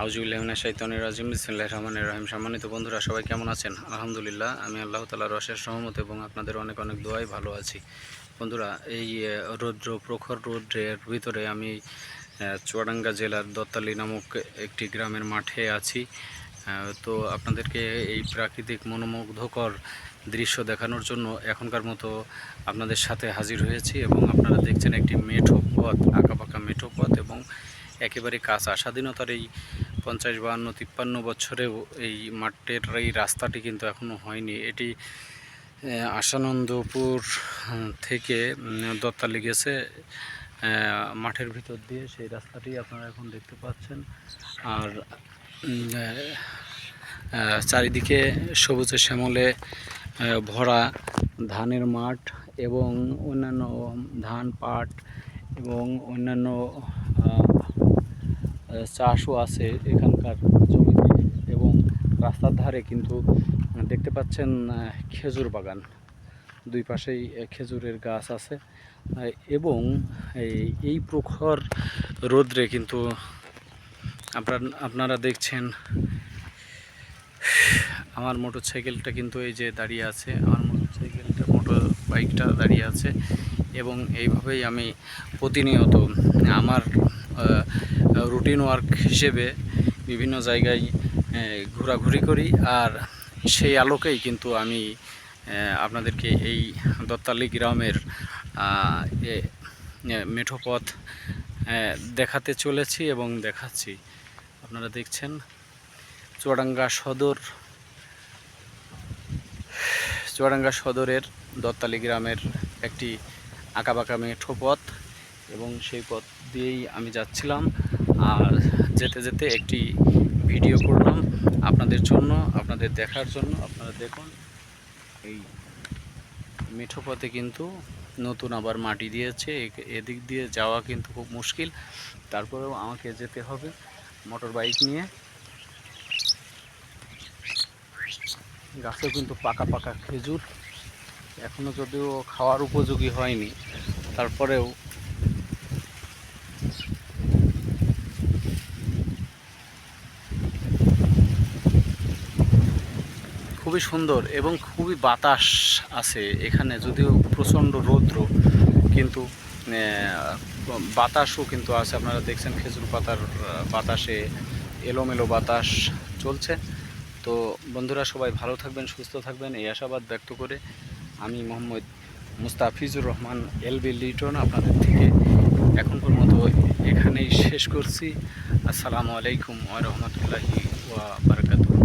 আউযুবিল্লাহি মিনাশ শাইতানির রাজিম বিসমিল্লাহির রহমানির রহিম। সম্মানিত বন্ধুরা, সবাই কেমন আছেন? আলহামদুলিল্লাহ, আমি আল্লাহ তাআলার অশেষ রহমত এবং আপনাদের অনেক অনেক দোয়ায় ভালো আছি। বন্ধুরা, এই রৌদ্র প্রখর রৌদ্রের ভিতরে আমি চুয়াডাঙ্গা জেলার দত্তালি নামক একটি গ্রামের মাঠে আছি। তো আপনাদেরকে এই প্রাকৃতিক মনোমুগ্ধকর দৃশ্য দেখানোর জন্য এখনকার মতো আপনাদের সাথে হাজির হয়েছি এবং আপনারা দেখছেন একটি মেঠো পথ, আঁকাবাঁকা মেঠো পথ এবং একেবারে কাঁচা। স্বাধীনতার এই 50, 52, 53 বছরেও এই মাঠের এই রাস্তাটি কিন্তু এখনও হয়নি। এটি আশানন্দপুর থেকে দত্তালি গেছে মাঠের ভিতর দিয়ে, সেই রাস্তাটি আপনারা এখন দেখতে পাচ্ছেন। আর চারিদিকে সবুজে শ্যামলে ভরা ধানের মাঠ এবং অন্যান্য ধান, পাট এবং অন্যান্য চাষও আছে এখানকার জমিতে। এবং রাস্তার ধারে কিন্তু দেখতে পাচ্ছেন খেজুর বাগান, দুই পাশেই খেজুরের গাছ আছে। এবং এই প্রখর রৌদ্রে কিন্তু আপনারা দেখছেন আমার মোটরসাইকেলটা কিন্তু এই যে দাঁড়িয়ে আছে, আমার মোটর বাইকটা দাঁড়িয়ে আছে। এবং এইভাবেই আমি প্রতিনিয়ত আমার রুটিন ওয়ার্ক হিসেবে বিভিন্ন জায়গায় ঘোরাঘুরি করি। আর সেই আলোকেই কিন্তু আমি আপনাদেরকে এই দত্তালি গ্রামের মেঠো পথ দেখাতে চলেছি এবং দেখাচ্ছি। আপনারা দেখছেন চুয়াডাঙ্গা সদরের দত্তালি গ্রামের একটি আঁকাবাঁকা মেঠো পথ এবং সেই পথ দিয়েই আমি যাচ্ছিলাম। আর যেতে যেতে একটি ভিডিও করলাম আপনাদের জন্য, আপনাদের দেখার জন্য। আপনারা দেখুন, এই মেঠো পথে কিন্তু নতুন আবার মাটি দিয়েছে। এদিক দিয়ে যাওয়া কিন্তু খুব মুশকিল, তারপরেও আমাকে যেতে হবে মোটর বাইক নিয়ে। গাছেও কিন্তু পাকা পাকা খেজুর, এখনো যদিও খাওয়ার উপযোগী হয়নি, তারপরেও খুবই সুন্দর এবং খুবই বাতাস আছে এখানে। যদিও প্রচণ্ড রৌদ্র, কিন্তু বাতাসও কিন্তু আছে। আপনারা দেখছেন খেজুর পাতার বাতাসে এলোমেলো বাতাস চলছে। তো বন্ধুরা, সবাই ভালো থাকবেন, সুস্থ থাকবেন, এই আশাবাদ ব্যক্ত করে আমি মোহাম্মদ মুস্তাফিজুর রহমান এলবি লিটন আপনাদের থেকে এখনকার মতো এখানেই শেষ করছি। আসসালামু আলাইকুম ওয়া রাহমাতুল্লাহি ওয়া বারাকাতুহু।